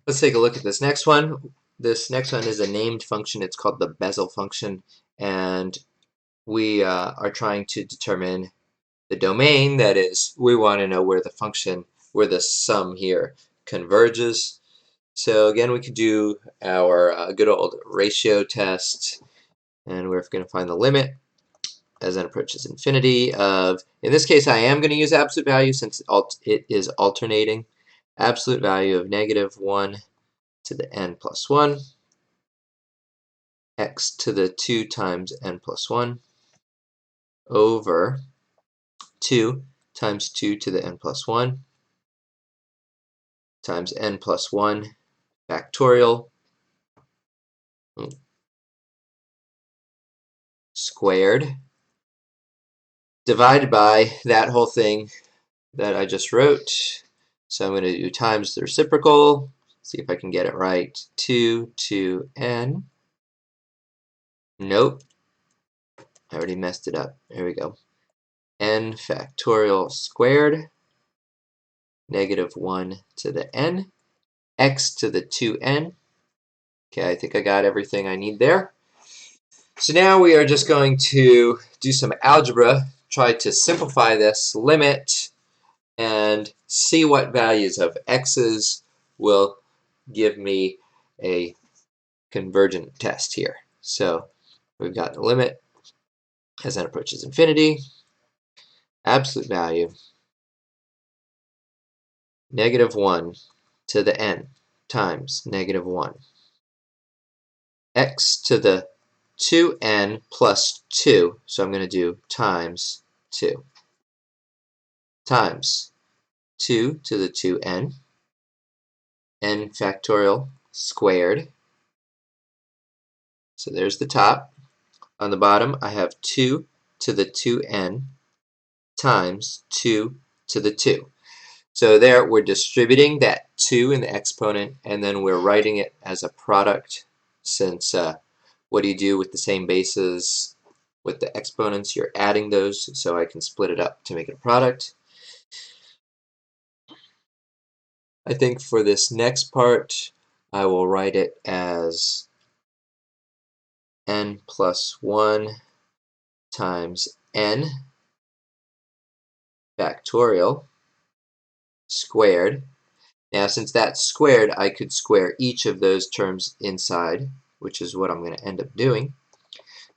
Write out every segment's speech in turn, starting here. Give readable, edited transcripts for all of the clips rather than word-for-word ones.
Let's take a look at this next one. This next one is a named function. It's called the bezel function, and we are trying to determine the domain. That is, we want to know where the function, where the sum here converges. So again, we could do our good old ratio test, and we're going to find the limit as n approaches infinity of, in this case, I am going to use absolute value since it is alternating. Absolute value of -1 to the n plus 1, x to the 2 times n plus 1 over 2 times 2 to the n plus 1 times n plus 1 factorial squared divided by that whole thing that I just wrote. So I'm going to do times the reciprocal, see if I can get it right, 2 to n. Nope, I already messed it up. There we go. N factorial squared, -1 to the n, x to the 2n. Okay, I think I got everything I need there. So now we are just going to do some algebra, try to simplify this limit, and see what values of x's will give me a convergent test here. So we've got the limit as n approaches infinity, absolute value, -1 to the n times -1, x to the 2n plus 2, so I'm going to do times 2, times 2 to the 2n, n factorial squared. So there's the top. On the bottom, I have 2 to the 2n times 2 to the 2. So there, we're distributing that 2 in the exponent, and then we're writing it as a product, since what do you do with the same bases with the exponents? You're adding those, so I can split it up to make it a product. I think for this next part, I will write it as n plus 1 times n factorial squared. Now, since that's squared, I could square each of those terms inside, which is what I'm going to end up doing.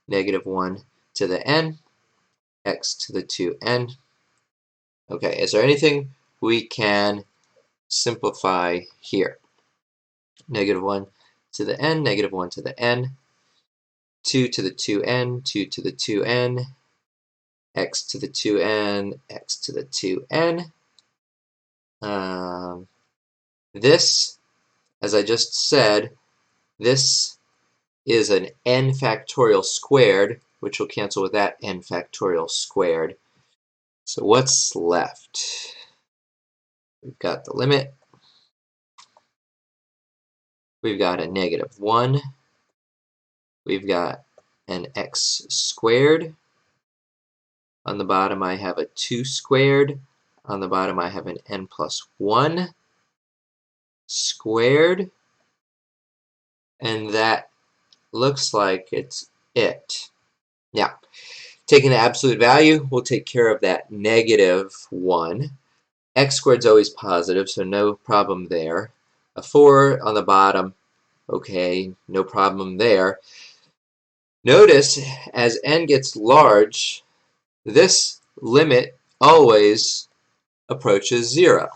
-1 to the n, x to the 2n. Okay, is there anything we can simplify here? -1 to the n, -1 to the n, 2 to the 2n, 2 to the 2n, x to the 2n, x to the 2n. This, as I just said, this is an n factorial squared, which will cancel with that n factorial squared. So what's left? We've got the limit. We've got a -1. We've got an x squared. On the bottom, I have a 2 squared. On the bottom, I have an n plus 1 squared. And that looks like it's it. Now, taking the absolute value, we'll take care of that -1. X squared is always positive, so no problem there. A 4 on the bottom, okay, no problem there. Notice, as n gets large, this limit always approaches 0.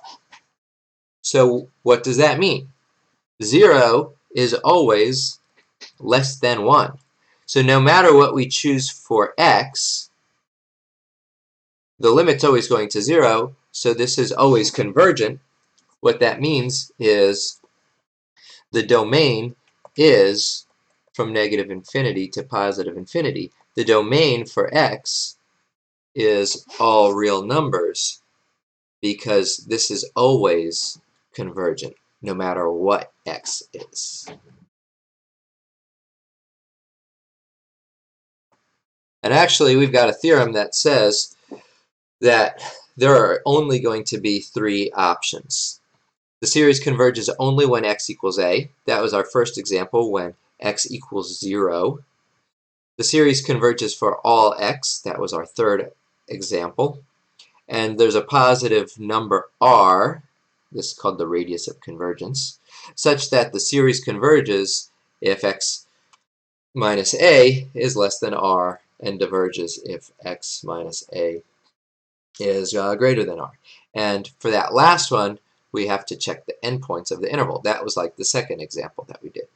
So what does that mean? 0 is always less than 1. So no matter what we choose for x, the limit's always going to 0, so this is always convergent. What that means is the domain is from -infinity to +infinity. The domain for x is all real numbers, because this is always convergent, no matter what x is. And actually, we've got a theorem that says that there are only going to be 3 options. The series converges only when x equals a. That was our first example when x equals 0. The series converges for all x. That was our third example. And there's a positive number r, this is called the radius of convergence, such that the series converges if x minus a is less than r and diverges if x minus a is greater than r. And for that last one, we have to check the endpoints of the interval. That was like the second example that we did.